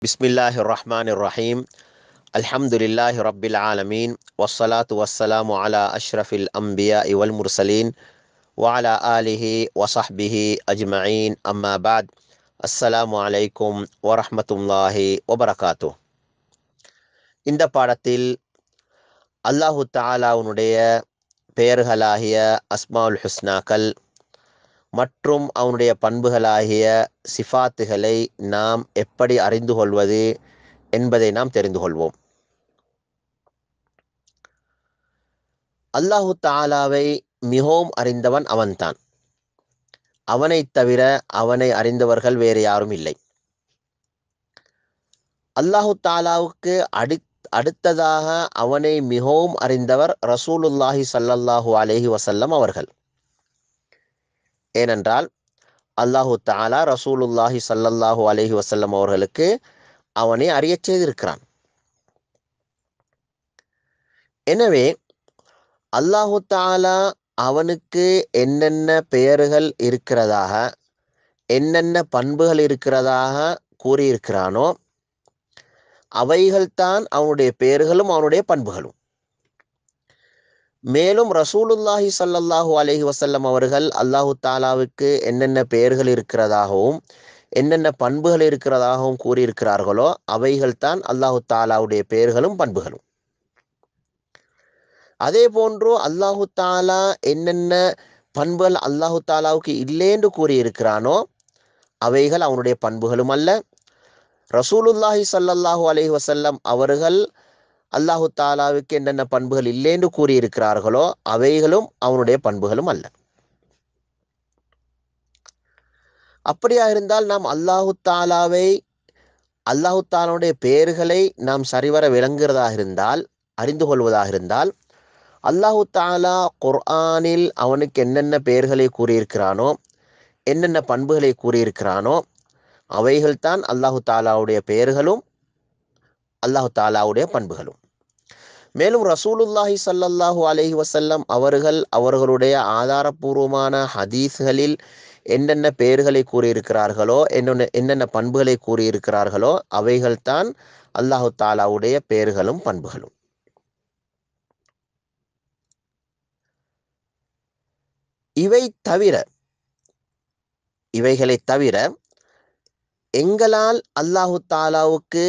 பிஸ்மில்லாஹிர் ரஹ்மானிர் ரஹீம். அல்ஹம்துலில்லாஹி ரப்பில் ஆலமீன். வஸ்ஸலாத்து வஸ்ஸலாமு அலா அஷ்ரஃபில் அம்பியா வல் முர்சலீன் வஅலா ஆலிஹி வஸஹ்பிஹி அஜ்மஈன். அம்மா பாத். அஸ்ஸலாமு அலைக்கும் வரஹ்மத்துல்லாஹி வபரகாத்துஹ். இந்த பாடத்தில் அல்லாஹு தஆலாவுடைய பெயர்களாகிய அஸ்மாஉல் ஹுஸ்னாக்கள் மற்றும் அவனுடைய பண்புகளாகிய சிஃபாத்துகளை நாம் எப்படி அறிந்து கொள்வது என்பதை நாம் தெரிந்து கொள்வோம். அல்லாஹு தஆலாவை மிகவும் அறிந்தவன் அவன்தான். அவனைத் தவிர அவனை அறிந்தவர்கள் வேறு யாரும் இல்லை. அல்லாஹு தஆலாவுக்கு அடுத்ததாக அவனை மிகவும் அறிந்தவர் ரசூலுல்லாஹி ஸல்லல்லாஹு அலைஹி வஸல்லம் அவர்கள். ஏனென்றால் அல்லாஹு தஆலா ரசூலுல்லாஹி ஸல்லல்லாஹு அலைஹி வஸல்லம் அவர்களுக்கு அவனை அறியச் செய்திருக்கிறான். எனவே அல்லாஹு தஆலா அவனுக்கு என்னென்ன பெயர்கள் இருக்கிறதாக, என்னென்ன பண்புகள் இருக்கிறதாக கூறியிருக்கிறானோ அவைகள்தான் அவனுடைய பெயர்களும் அவனுடைய பண்புகளும். மேலும் ரசூலுல்லாஹி ஸல்லல்லாஹு அலைஹி வஸல்லம் அவர்கள் அல்லாஹு தஆலாவுக்கு என்னென்ன பெயர்கள் இருக்கிறதாகவும் என்னென்ன பண்புகள் இருக்கிறதாகவும் கூறியிருக்கிறார்களோ அவைகள்தான் அல்லாஹு தஆலாவுடைய பெயர்களும் பண்புகளும். அதே போன்று அல்லாஹு தஆலா என்னென்ன பண்புகள் அல்லாஹு தஆலாவுக்கு இல்லைன்னு கூறியிருக்கிறானோ அவைகள் அவனுடைய பண்புகளும் அல்ல. ரசூலுல்லாஹி ஸல்லல்லாஹு அலைஹி வஸல்லம் அவர்கள் அல்லாஹு தஆலாவுக்கு என்னென்ன பண்புகள் இல்லைன்னு கூறியிருக்கிறார்களோ அவைகளும் அவனுடைய பண்புகளும் அல்ல. அப்படியா இருந்தால் நாம் அல்லாஹு தஆலாவை, அல்லாஹு தஆலாவுடைய பெயர்களை நாம் சரிவர விளங்குகிறதாக இருந்தால், அறிந்து கொள்வதாக இருந்தால், அல்லாஹு தஆலா குர்ஆனில் அவனுக்கு என்னென்ன பெயர்களை கூறியிருக்கிறானோ, என்னென்ன பண்புகளை கூறியிருக்கிறானோ அவைகள்தான் அல்லாஹு தஆலாவுடைய பெயர்களும் அல்லாஹு தஆலாவுடைய பண்புகளும். மேலும் ரசூலுல்லாஹி ஸல்லல்லாஹு அலைஹி வஸல்லம் அவர்கள் அவர்களுடைய ஆதாரபூர்வமான ஹதீஸ்களில் என்னென்ன பெயர்களை கூறியிருக்கிறார்களோ, என்னென்ன பண்புகளை கூறியிருக்கிறார்களோ அவைகள்தான் அல்லாஹு தஆலாவுடைய பெயர்களும் பண்புகளும். இவைகளை தவிர எங்களால் அல்லாஹு தஆலாவுக்கு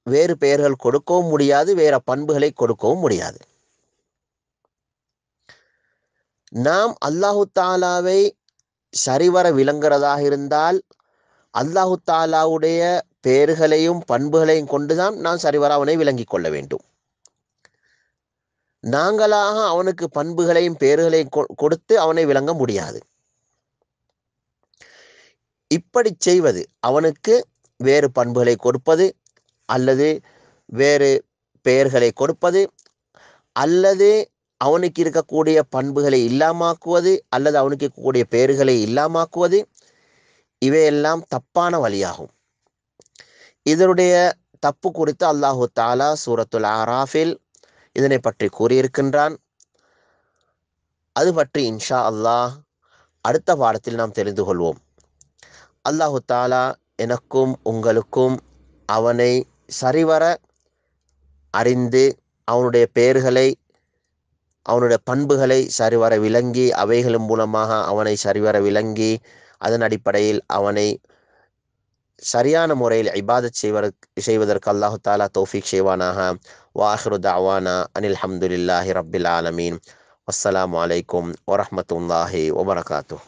வேறு பெயர்கள் கொடுக்கவும் முடியாது, வேற பண்புகளை கொடுக்கவும் முடியாது. நாம் அல்லாஹு தஆலாவை சரிவர விளங்குறதாக இருந்தால் அல்லாஹு தஆலாவுடைய பெயர்களையும் பண்புகளையும் கொண்டுதான் நாம் சரிவர அவனை விளங்கிக் கொள்ள வேண்டும். நாங்களாக அவனுக்கு பண்புகளையும் பெயர்களையும் கொடுத்து அவனை விளங்க முடியாது. இப்படி செய்வது, அவனுக்கு வேறு பண்புகளை கொடுப்பது அல்லது வேறு பெயர்களை கொடுப்பது அல்லது அவனுக்கு இருக்கக்கூடிய பண்புகளை இல்லாமாக்குவது அல்லது அவனுக்கு இருக்கக்கூடிய பெயர்களை இல்லாமாக்குவது, இவையெல்லாம் தப்பான வழியாகும். இதனுடைய தப்பு குறித்து அல்லாஹு தஆலா சூரத்துல் ஆராஃபில் இதனை பற்றி கூறியிருக்கின்றான். அது பற்றி இன்ஷா அல்லாஹ் அடுத்த பாடத்தில் நாம் தெரிந்து கொள்வோம். அல்லாஹு தஆலா எனக்கும் உங்களுக்கும் அவனை சரிவர அறிந்து அவனுடைய பெயர்களை, அவனுடைய பண்புகளை சரிவர விளங்கி, அவைகளின் மூலமாக அவனை சரிவர விளங்கி அதன் அடிப்படையில் அவனை சரியான முறையில் இபாதத் செய்வதற்கு அல்லாஹு தஆலா தௌஃபீக் செய்வானாக. வஆஹிரு தஅவானா அனில் ஹம்துலில்லாஹி ரப்பில் ஆலமீன். வஸ்ஸலாமு அலைக்கும் வரஹ்மத்துல்லாஹி வபரகாத்துஹ்.